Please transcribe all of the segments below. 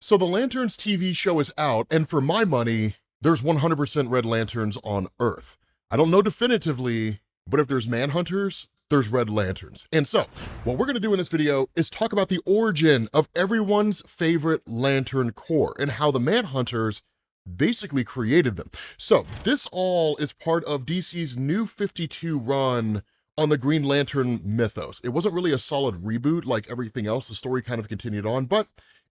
So the Lanterns TV show is out, and for my money, there's 100% Red Lanterns on Earth. I don't know definitively, but if there's Manhunters, there's Red Lanterns. And so, what we're gonna do in this video is talk about the origin of everyone's favorite Lantern Corps and how the Manhunters basically created them. So, this all is part of DC's New 52 run on the Green Lantern mythos. It wasn't really a solid reboot like everything else. The story kind of continued on, but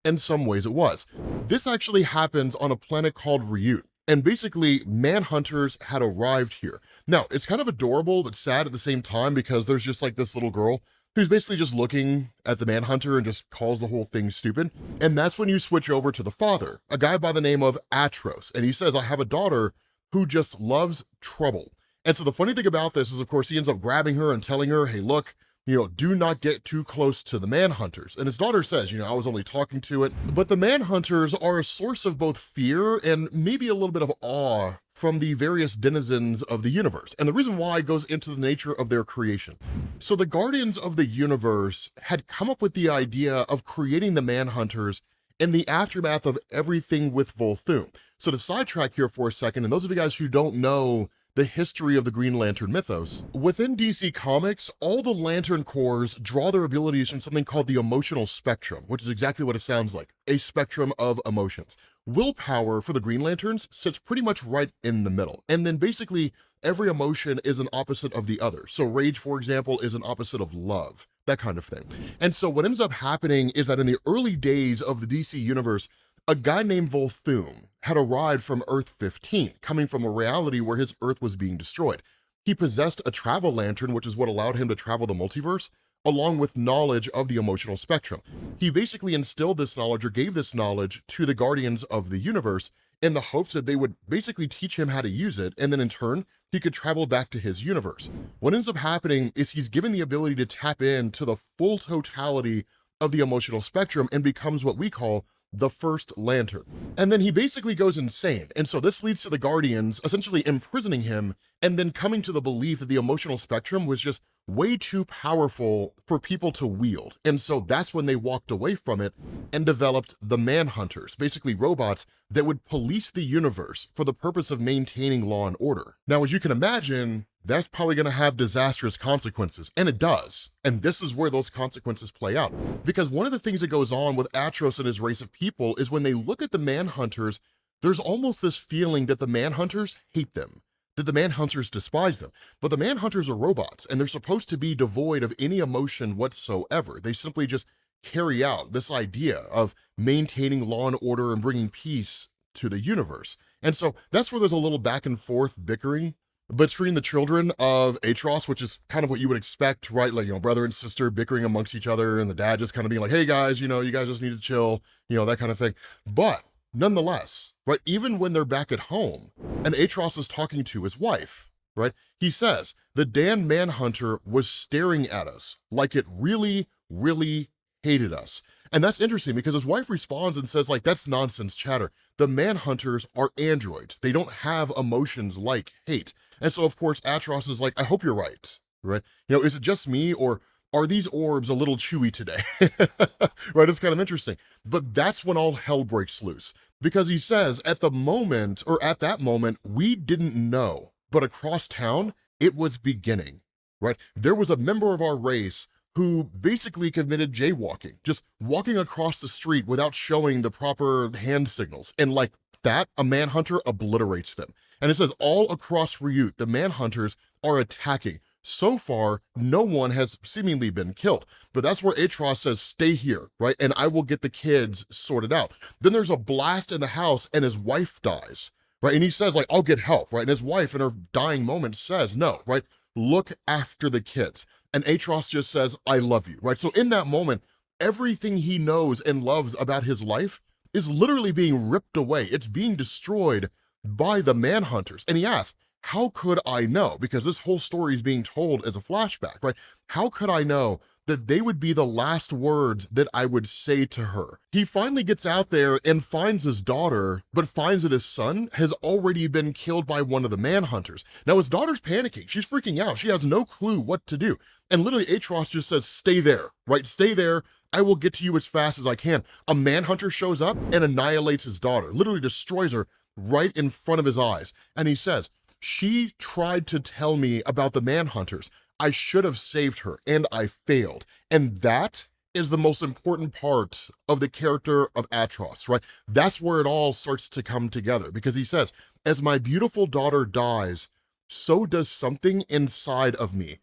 in some ways it was. This actually happens on a planet called Ryut, and basically Manhunters had arrived here. Now, it's kind of adorable but sad at the same time because there's just like this little girl who's basically just looking at the Manhunter and just calls the whole thing stupid. And that's when you switch over to the father, a guy by the name of Atrocitus, and he says, I have a daughter who just loves trouble. And so the funny thing about this is, of course, he ends up grabbing her and telling her, hey, look, do not get too close to the Manhunters. And his daughter says, I was only talking to it. But the Manhunters are a source of both fear and maybe a little bit of awe from the various denizens of the universe. And the reason why goes into the nature of their creation. So the Guardians of the Universe had come up with the idea of creating the Manhunters in the aftermath of everything with Volthoom. So to sidetrack here for a second, and those of you guys who don't know the history of the Green Lantern mythos, within DC Comics, all the Lantern Corps draw their abilities from something called the emotional spectrum, which is exactly what it sounds like, a spectrum of emotions. Willpower for the Green Lanterns sits pretty much right in the middle, and then basically every emotion is an opposite of the other. So rage, for example, is an opposite of love, that kind of thing. And so what ends up happening is that in the early days of the DC universe, a guy named Volthoom had arrived from Earth 15, coming from a reality where his Earth was being destroyed. He possessed a travel lantern, which is what allowed him to travel the multiverse, along with knowledge of the emotional spectrum. He basically instilled this knowledge or gave this knowledge to the Guardians of the Universe in the hopes that they would basically teach him how to use it, and then in turn, he could travel back to his universe. What ends up happening is he's given the ability to tap into the full totality of the emotional spectrum and becomes what we call the first Lantern. And then he basically goes insane. And so this leads to the Guardians essentially imprisoning him and then coming to the belief that the emotional spectrum was just way too powerful for people to wield. And so that's when they walked away from it and developed the Manhunters, basically robots that would police the universe for the purpose of maintaining law and order. Now, as you can imagine, that's probably gonna have disastrous consequences, and it does. And this is where those consequences play out. Because one of the things that goes on with Atrocitus and his race of people is when they look at the Manhunters, there's almost this feeling that the Manhunters hate them, that the Manhunters despise them. But the Manhunters are robots, and they're supposed to be devoid of any emotion whatsoever. They simply just carry out this idea of maintaining law and order and bringing peace to the universe. And so that's where there's a little back and forth bickering between the children of Atrocitus, which is kind of what you would expect, right? Like, brother and sister bickering amongst each other, and the dad just kind of being like, hey guys, you guys just need to chill, that kind of thing. But nonetheless, right, even when they're back at home and Atrocitus is talking to his wife, right, he says, the damn Manhunter was staring at us like it really, really hated us. And that's interesting because his wife responds and says, like, that's nonsense chatter. The Manhunters are androids. They don't have emotions like hate. And so, of course, Atrocitus is like, I hope you're right? Is it just me, or are these orbs a little chewy today? Right, it's kind of interesting. But that's when all hell breaks loose, because he says, at that moment, we didn't know, but across town, it was beginning, right? There was a member of our race who basically committed jaywalking, just walking across the street without showing the proper hand signals. And like that, a Manhunter obliterates them. And it says all across Ryut, the Manhunters are attacking. So far, no one has seemingly been killed. But that's where Atrocitus says, stay here, right? And I will get the kids sorted out. Then there's a blast in the house and his wife dies, right? And he says, like, I'll get help, right? And his wife in her dying moment says, no, right? Look after the kids. And Atrocitus just says, I love you, right? So in that moment, everything he knows and loves about his life is literally being ripped away. It's being destroyed by the Manhunters. And he asks, how could I know? Because this whole story is being told as a flashback, right? How could I know that they would be the last words that I would say to her. He finally gets out there and finds his daughter, but finds that his son has already been killed by one of the Manhunters. Now his daughter's panicking, she's freaking out, she has no clue what to do. And literally Atrocitus just says, stay there, right? Stay there, I will get to you as fast as I can. A Manhunter shows up and annihilates his daughter, literally destroys her right in front of his eyes. And he says, she tried to tell me about the Manhunters. I should have saved her, and I failed. And that is the most important part of the character of Atrocitus, right? That's where it all starts to come together, because he says, as my beautiful daughter dies, so does something inside of me.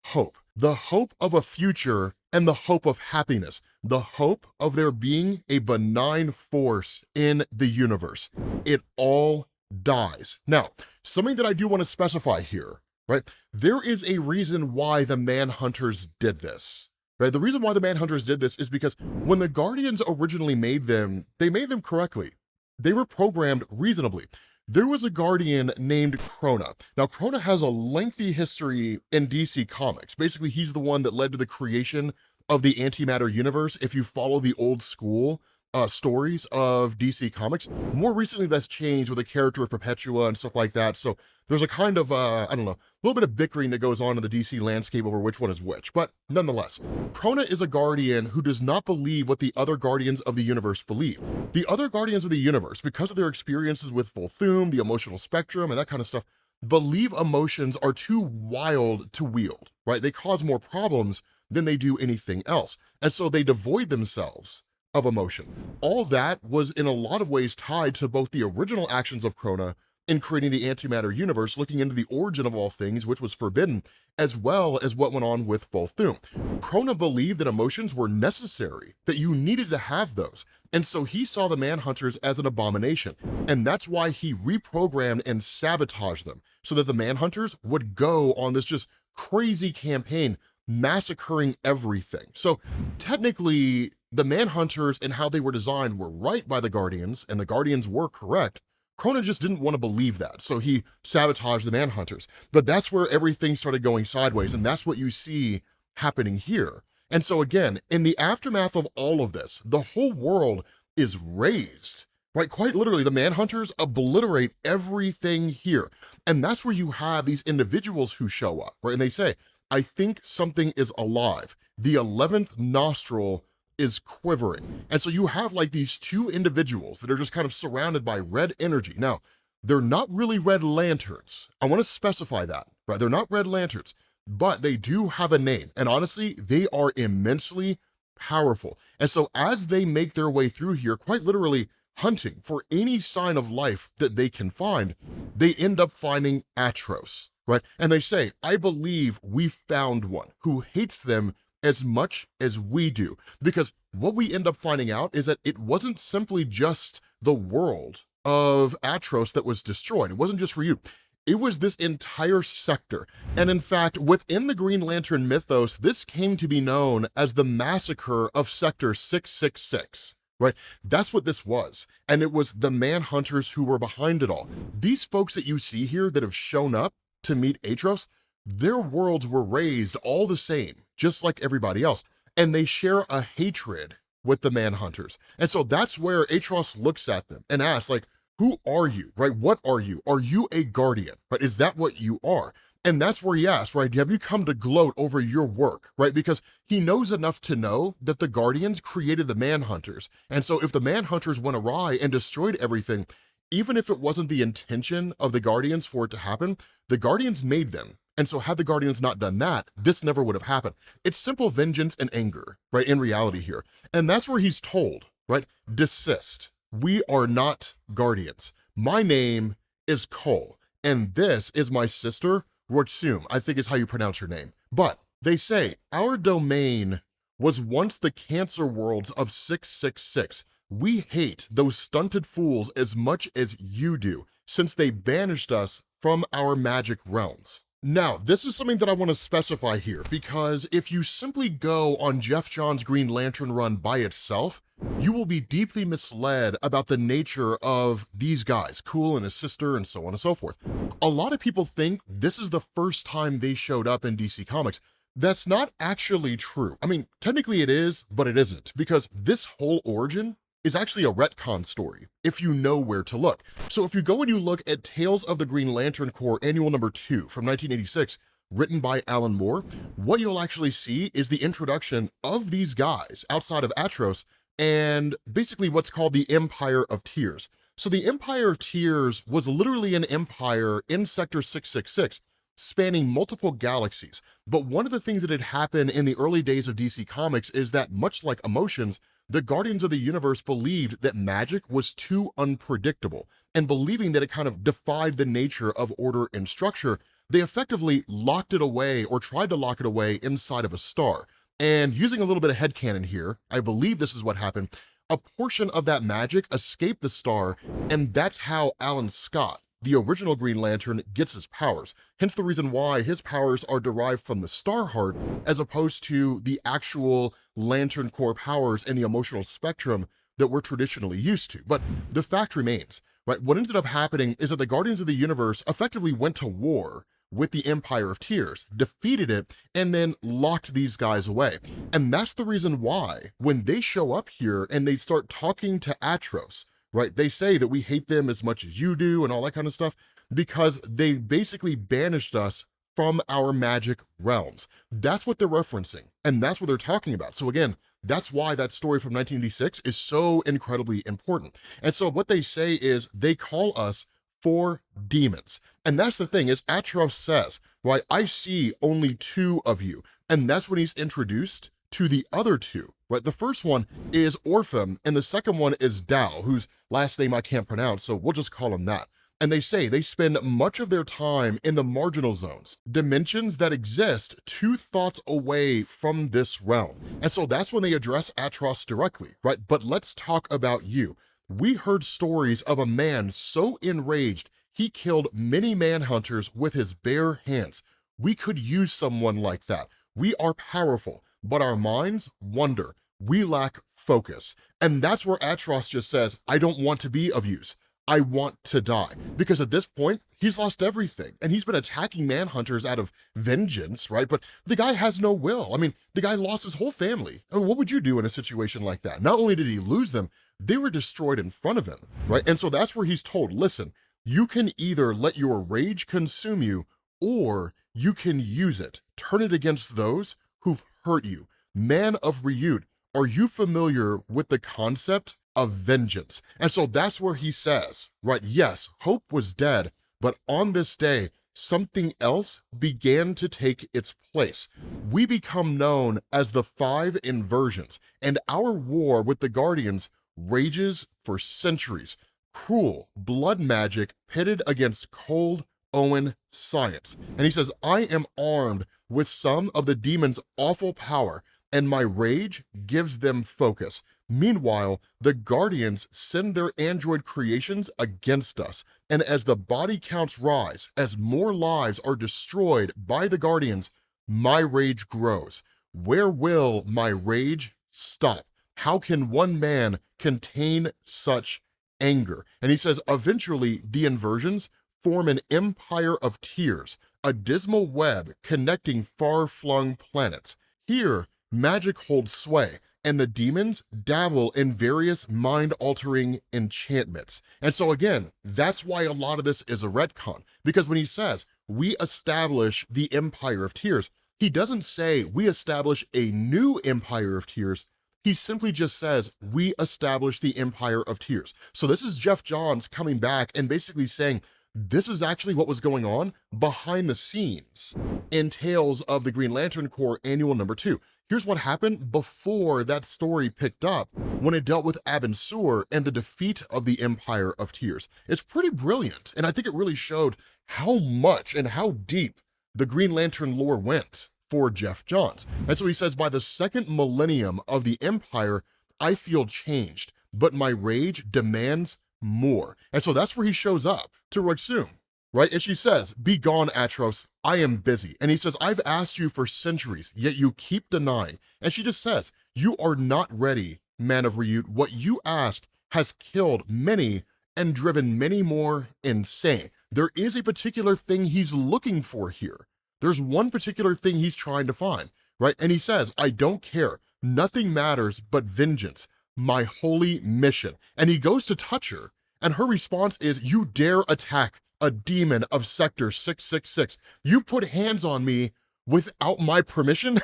Hope. The hope of a future and the hope of happiness. The hope of there being a benign force in the universe. It all dies. Now, something that I do want to specify here, right? There is a reason why the Manhunters did this, right? The reason why the Manhunters did this is because when the Guardians originally made them, they made them correctly. They were programmed reasonably. There was a Guardian named Krona. Now, Krona has a lengthy history in DC Comics. Basically, he's the one that led to the creation of the antimatter universe. If you follow the old school stories of DC Comics, more recently that's changed with the character of Perpetua and stuff like that. So there's a kind of, I don't know, a little bit of bickering that goes on in the DC landscape over which one is which. But nonetheless, Krona is a Guardian who does not believe what the other Guardians of the universe believe. The other Guardians of the universe, because of their experiences with Volthoom, the emotional spectrum, and that kind of stuff, believe emotions are too wild to wield, right? They cause more problems than they do anything else. And so they devoid themselves of emotion. All that was in a lot of ways tied to both the original actions of Krona in creating the antimatter universe, looking into the origin of all things, which was forbidden, as well as what went on with Volthoom. Krona believed that emotions were necessary, that you needed to have those. And so he saw the Manhunters as an abomination. And that's why he reprogrammed and sabotaged them so that the Manhunters would go on this just crazy campaign, massacring everything. So technically, the Manhunters and how they were designed were right by the Guardians, and the Guardians were correct. Krona just didn't want to believe that, so he sabotaged the Manhunters. But that's where everything started going sideways, and that's what you see happening here. And so again, in the aftermath of all of this, the whole world is razed, right? Quite literally, the Manhunters obliterate everything here. And that's where you have these individuals who show up, right? And they say, I think something is alive. The 11th nostril is quivering. And so you have like these two individuals that are just kind of surrounded by red energy. Now, they're not really red lanterns. I want to specify that, right? They're not red lanterns, but they do have a name. And honestly, they are immensely powerful. And so as they make their way through here, quite literally hunting for any sign of life that they can find, they end up finding Atrocitus, right? And they say, I believe we found one who hates them as much as we do. Because what we end up finding out is that it wasn't simply just the world of Atrocitus that was destroyed. It wasn't just Ryut. It was this entire sector. And in fact, within the Green Lantern mythos, this came to be known as the massacre of Sector 666. Right? That's what this was. And it was the Manhunters who were behind it all. These folks that you see here that have shown up to meet Atrocitus, their worlds were raised all the same, just like everybody else. And they share a hatred with the Manhunters. And so that's where Atrocitus looks at them and asks, like, who are you, right? What are you? Are you a Guardian, right? Is that what you are? And that's where he asks, right, have you come to gloat over your work, right? Because he knows enough to know that the Guardians created the Manhunters. And so if the Manhunters went awry and destroyed everything, even if it wasn't the intention of the Guardians for it to happen, the Guardians made them. And so had the Guardians not done that, this never would have happened. It's simple vengeance and anger, right, in reality here. And that's where he's told, right, desist. We are not Guardians. My name is Cole, and this is my sister, Ryut, I think is how you pronounce her name. But they say, our domain was once the cancer worlds of 666. We hate those stunted fools as much as you do, since they banished us from our magic realms. Now, this is something that I want to specify here, because if you simply go on Jeff Johns' Green Lantern run by itself, you will be deeply misled about the nature of these guys, Cool and his sister and so on and so forth. A lot of people think this is the first time they showed up in DC Comics, That's not actually true. I mean, technically it is, but it isn't, because this whole origin is actually a retcon story, if you know where to look. So if you go and you look at Tales of the Green Lantern Corps Annual Number 2 from 1986, written by Alan Moore, what you'll actually see is the introduction of these guys outside of Atros and basically what's called the Empire of Tears. So the Empire of Tears was literally an empire in Sector 666, spanning multiple galaxies. But one of the things that had happened in the early days of DC Comics is that, much like emotions, the Guardians of the Universe believed that magic was too unpredictable, and believing that it kind of defied the nature of order and structure, they effectively locked it away, or tried to lock it away, inside of a star. And using a little bit of headcanon here, I believe this is what happened. A portion of that magic escaped the star, and that's how Alan Scott, the original Green Lantern, gets his powers. Hence the reason why his powers are derived from the Star Heart as opposed to the actual Lantern Corps powers and the emotional spectrum that we're traditionally used to. But the fact remains, right? What ended up happening is that the Guardians of the Universe effectively went to war with the Empire of Tears, defeated it, and then locked these guys away. And that's the reason why when they show up here and they start talking to Atros, right? They say that we hate them as much as you do and all that kind of stuff because they basically banished us from our magic realms. That's what they're referencing, and that's what they're talking about. So again, that's why that story from 1986 is so incredibly important. And so what they say is they call us for demons. And that's the thing, is Atros says, right, I see only two of you. And that's when he's introduced to the other two, right? The first one is Orphan, and the second one is Dao, whose last name I can't pronounce, so we'll just call him that. And they say they spend much of their time in the marginal zones, dimensions that exist 2 thoughts away from this realm. And so that's when they address Atros directly, right? But let's talk about you. We heard stories of a man so enraged he killed many manhunters with his bare hands. We could use someone like that. We are powerful, but our minds wander. We lack focus. And that's where Atros just says, I don't want to be of use. I want to die. Because at this point, he's lost everything. And he's been attacking manhunters out of vengeance, right? But the guy has no will. I mean, the guy lost his whole family. I mean, what would you do in a situation like that? Not only did he lose them, they were destroyed in front of him, right? And so that's where he's told, listen, you can either let your rage consume you, or you can use it. Turn it against those who've hurt you. Man of Ryut, are you familiar with the concept of vengeance? And so that's where he says, right, yes, hope was dead, but on this day, something else began to take its place. We become known as the 5 inversions, and our war with the Guardians rages for centuries. Cruel blood magic pitted against cold Owen science. And he says, I am armed with some of the demon's awful power, and my rage gives them focus. Meanwhile, the Guardians send their android creations against us, and as the body counts rise, as more lives are destroyed by the Guardians, my rage grows. Where will my rage stop? How can one man contain such anger? And he says, eventually, the inversions form an empire of tears, a dismal web connecting far-flung planets. Here, magic holds sway, and the demons dabble in various mind-altering enchantments. And so again, that's why a lot of this is a retcon, because when he says, we establish the Empire of Tears, he doesn't say we establish a new Empire of Tears. He simply just says, we establish the Empire of Tears. So this is Geoff Johns coming back and basically saying, this is actually what was going on behind the scenes in Tales of the Green Lantern Corps Annual Number 2. Here's what happened before that story picked up when it dealt with Abin Sur and the defeat of the Empire of Tears. It's pretty brilliant, and I think it really showed how much and how deep the Green Lantern lore went for Geoff Johns. And so he says, by the 2nd millennium of the Empire, I feel changed, but my rage demands more. And so that's where he shows up to Roxum, right? And she says, be gone, Atros, I am busy. And he says, I've asked you for centuries, yet you keep denying. And she just says, you are not ready, man of Ryut. What you asked has killed many and driven many more insane. There is a particular thing he's looking for here. there's one particular thing he's trying to find, right? And he says, I don't care. Nothing matters but vengeance, my holy mission. And he goes to touch her, and her response is, you dare attack a demon of Sector 666. You put hands on me without my permission,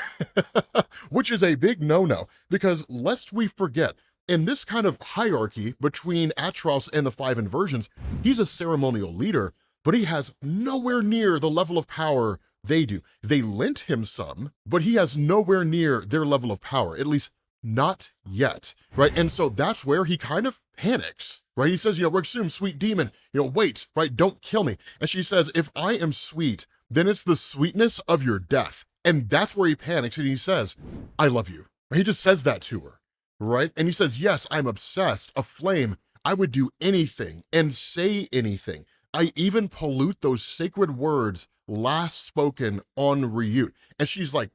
which is a big no-no, because lest we forget, in this kind of hierarchy between Atrocitus and the 5 inversions, he's a ceremonial leader, but he has nowhere near the level of power they do. They lent him some, but he has nowhere near their level of power, at least not yet, right? And so that's where he kind of panics, right? He says, Rexum, sweet demon, wait, right? Don't kill me. And she says, if I am sweet, then it's the sweetness of your death. And that's where he panics and he says, I love you. He just says that to her, right? And he says, yes, I'm obsessed, aflame. I would do anything and say anything. I even pollute those sacred words last spoken on Ryut. And she's like,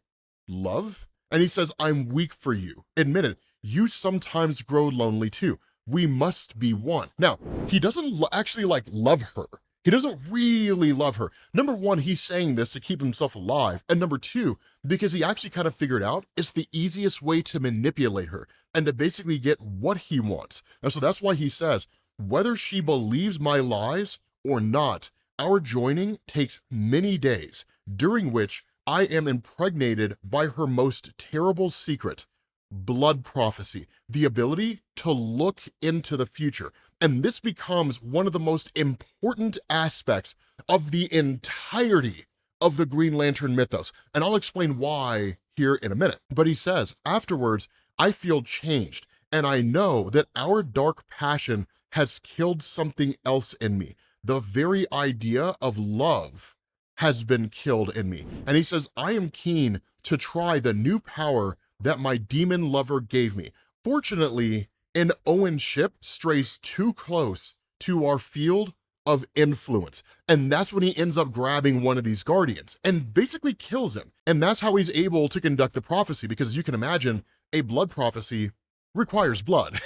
love? And he says, I'm weak for you. Admit it, you sometimes grow lonely too. We must be one. Now, he doesn't actually love her. He doesn't really love her. Number one, he's saying this to keep himself alive. And number two, because he actually kind of figured out it's the easiest way to manipulate her and to basically get what he wants. And so that's why he says, whether she believes my lies or not, our joining takes many days, during which I am impregnated by her most terrible secret, blood prophecy, the ability to look into the future. And this becomes one of the most important aspects of the entirety of the Green Lantern mythos. And I'll explain why here in a minute. But he says, afterwards, I feel changed, and I know that our dark passion has killed something else in me. The very idea of love has been killed in me. And he says, I am keen to try the new power that my demon lover gave me. Fortunately, an Owen ship strays too close to our field of influence. And that's when he ends up grabbing one of these guardians and basically kills him. And that's how he's able to conduct the prophecy, because as you can imagine, a blood prophecy requires blood.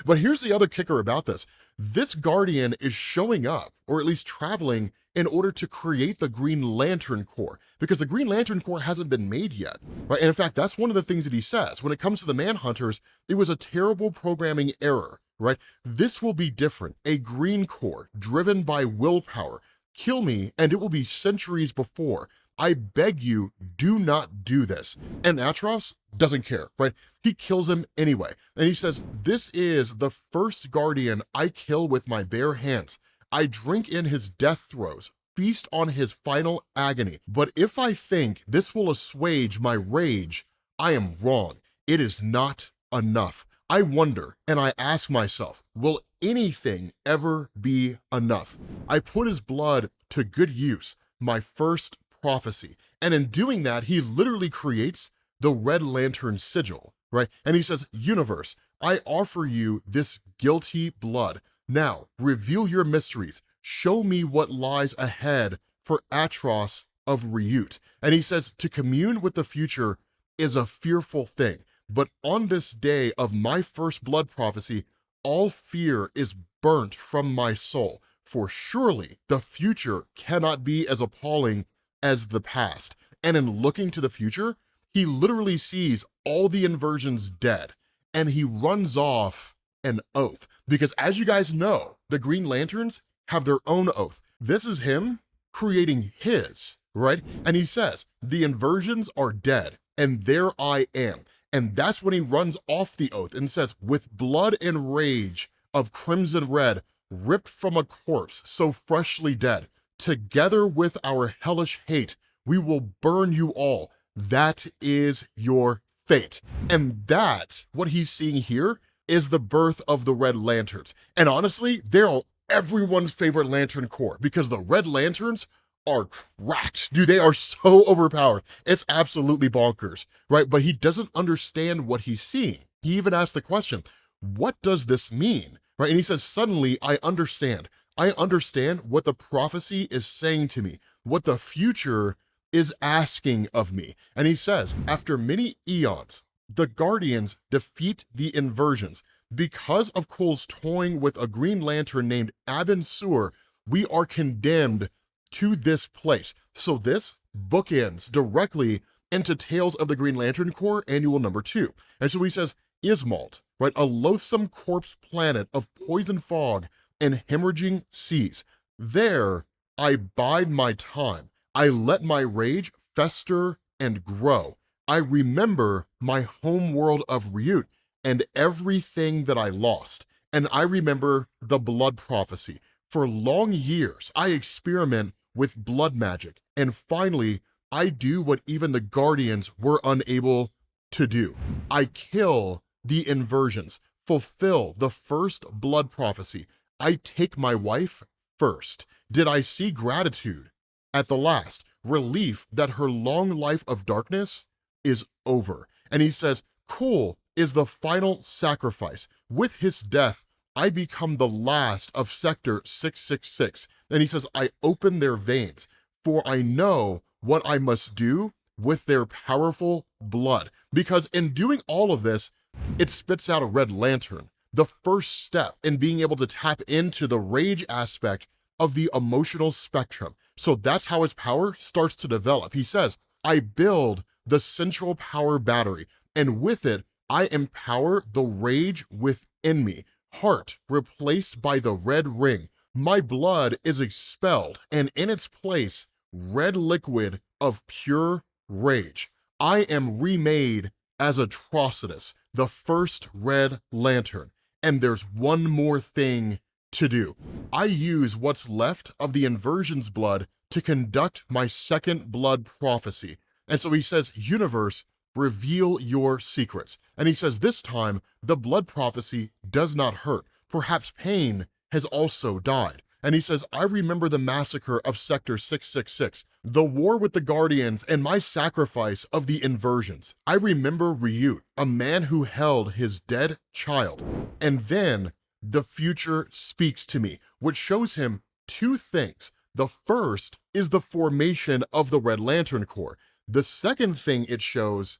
But here's the other kicker about this. This guardian is showing up, or at least traveling, in order to create the Green Lantern Corps, because the Green Lantern Corps hasn't been made yet, right? And in fact, that's one of the things that he says. When it comes to the Manhunters, it was a terrible programming error, right? This will be different, a Green Corps driven by willpower. Kill me, and it will be centuries before. I beg you, do not do this. And Atrocitus doesn't care, right? He kills him anyway. And he says, this is the first guardian I kill with my bare hands. I drink in his death throes, feast on his final agony. But if I think this will assuage my rage, I am wrong. It is not enough. I wonder, and I ask myself, will anything ever be enough? I put his blood to good use, my first prophecy. And in doing that, he literally creates the Red Lantern sigil, right? And he says, universe, I offer you this guilty blood. Now, reveal your mysteries. Show me what lies ahead for Atrocitus of Ryut. And he says, to commune with the future is a fearful thing. But on this day of my first blood prophecy, all fear is burnt from my soul. For surely the future cannot be as appalling as the past. And in looking to the future, he literally sees all the inversions dead, and he runs off an oath. Because as you guys know, the Green Lanterns have their own oath. This is him creating his, right? And he says, the inversions are dead, and there I am. And that's when he runs off the oath and says, with blood and rage of crimson red, ripped from a corpse so freshly dead, together with our hellish hate, we will burn you all. That is your fate. And that, what he's seeing here, is the birth of the Red Lanterns. And honestly, they're everyone's favorite Lantern Corps, because the Red Lanterns are cracked. Dude, they are so overpowered. It's absolutely bonkers, right? But he doesn't understand what he's seeing. He even asked the question, what does this mean, right? And he says, suddenly I understand. I understand what the prophecy is saying to me, what the future is asking of me. And he says, after many eons, the Guardians defeat the inversions. Because of Kuhl's toying with a Green Lantern named Abin Sur, we are condemned to this place. So this bookends directly into Tales of the Green Lantern Corps Annual number 2. And so he says, Ismalt, right, a loathsome corpse planet of poison fog and hemorrhaging seas. There I bide my time. I let my rage fester and grow. I remember my home world of Ryut and everything that I lost. And I remember the blood prophecy. For long years, I experiment with blood magic. And finally, I do what even the Guardians were unable to do. I kill the inversions, fulfill the first blood prophecy. I take my wife first. Did I see gratitude at the last? Relief that her long life of darkness is over. And he says, cool is the final sacrifice. With his death, I become the last of Sector 666. And he says, I open their veins, for I know what I must do with their powerful blood. Because in doing all of this, it spits out a red lantern, the first step in being able to tap into the rage aspect of the emotional spectrum. So that's how his power starts to develop. He says, I build the central power battery, and with it, I empower the rage within me. Heart replaced by the red ring. My blood is expelled, and in its place, red liquid of pure rage. I am remade as Atrocitus, the first red lantern. And there's one more thing to do. I use what's left of the inversion's blood to conduct my second blood prophecy. And so he says, universe, reveal your secrets. And he says, this time, the blood prophecy does not hurt. Perhaps pain has also died. And he says, I remember the massacre of Sector 666, the war with the Guardians, and my sacrifice of the inversions. I remember Ryut, a man who held his dead child. And then the future speaks to me, which shows him two things. The first is the formation of the Red Lantern Corps. The second thing it shows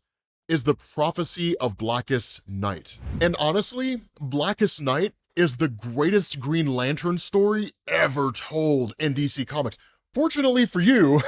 is the prophecy of Blackest Night. And honestly, Blackest Night is the greatest Green Lantern story ever told in DC Comics. Fortunately for you,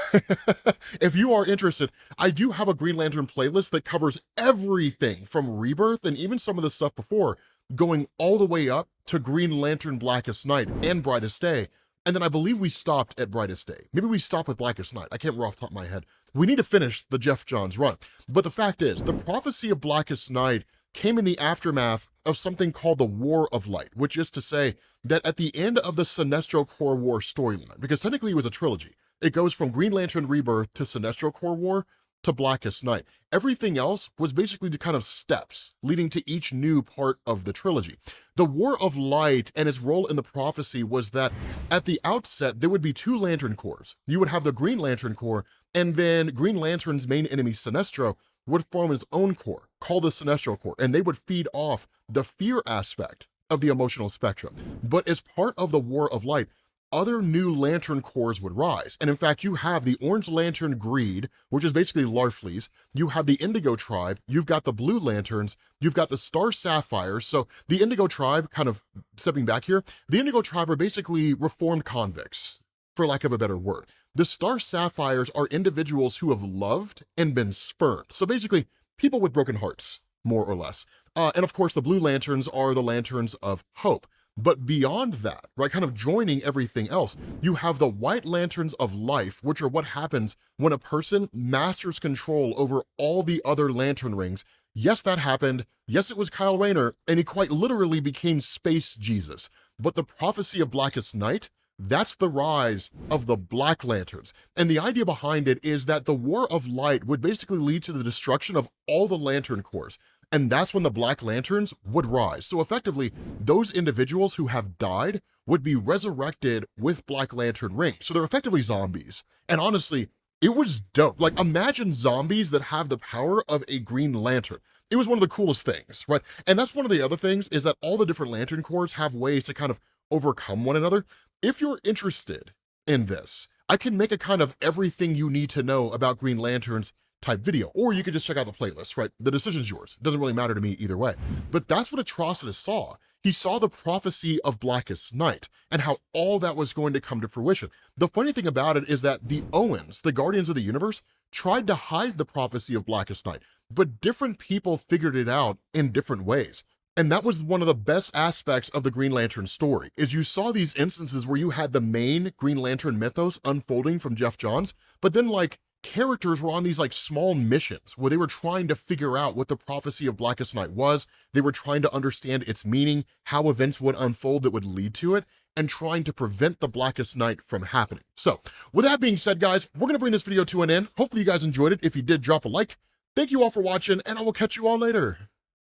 if you are interested, I do have a Green Lantern playlist that covers everything from Rebirth and even some of the stuff before, going all the way up to Green Lantern Blackest Night and Brightest Day. And then I believe we stopped at Brightest Day. Maybe we stopped with Blackest Night. I can't remember off the top of my head. We need to finish the Jeff Johns run. But the fact is, the prophecy of Blackest Night came in the aftermath of something called the War of Light, which is to say that at the end of the Sinestro Corps War storyline, because technically it was a trilogy, it goes from Green Lantern Rebirth to Sinestro Corps War to Blackest Night. Everything else was basically the kind of steps leading to each new part of the trilogy. The War of Light and its role in the prophecy was that at the outset, there would be two Lantern Corps. You would have the Green Lantern Corps, and then Green Lantern's main enemy, Sinestro, would form his own corps, called the Sinestro Corps, and they would feed off the fear aspect of the emotional spectrum. But as part of the War of Light, other new Lantern Corps would rise. And in fact, you have the Orange Lantern Greed, which is basically Larfleeze. You have the Indigo Tribe. You've got the Blue Lanterns. You've got the Star Sapphires. So the Indigo Tribe, kind of stepping back here, the Indigo Tribe are basically reformed convicts, for lack of a better word. The Star Sapphires are individuals who have loved and been spurned. So basically, people with broken hearts, more or less. And of course, the Blue Lanterns are the Lanterns of Hope. But beyond that, right, kind of joining everything else, you have the White Lanterns of Life, which are what happens when a person masters control over all the other lantern rings. Yes, that happened. Yes, it was Kyle Rayner, and he quite literally became Space Jesus. But the prophecy of Blackest Night, that's the rise of the Black Lanterns. And the idea behind it is that the War of Light would basically lead to the destruction of all the Lantern Corps. And that's when the Black Lanterns would rise. So effectively, those individuals who have died would be resurrected with Black Lantern rings. So they're effectively zombies. And honestly, it was dope. Like, imagine zombies that have the power of a Green Lantern. It was one of the coolest things, right? And that's one of the other things, is that all the different Lantern Corps have ways to kind of overcome one another. If you're interested in this, I can make a kind of everything you need to know about Green Lanterns type video, or you could just check out the playlist, right? The decision's yours. It doesn't really matter to me either way. But that's what Atrocitus saw. He saw the prophecy of Blackest Night and how all that was going to come to fruition. The funny thing about it is that the Owens, the Guardians of the Universe, tried to hide the prophecy of Blackest Night, but different people figured it out in different ways. And that was one of the best aspects of the Green Lantern story, is you saw these instances where you had the main Green Lantern mythos unfolding from Jeff Johns, but then like characters were on these like small missions where they were trying to figure out what the prophecy of Blackest Night was. They were trying to understand its meaning, how events would unfold that would lead to it, and trying to prevent the Blackest Night from happening. So with that being said, guys, we're gonna bring this video to an end. Hopefully you guys enjoyed it. If you did, drop a like. Thank you all for watching, and I will catch you all later.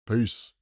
Peace.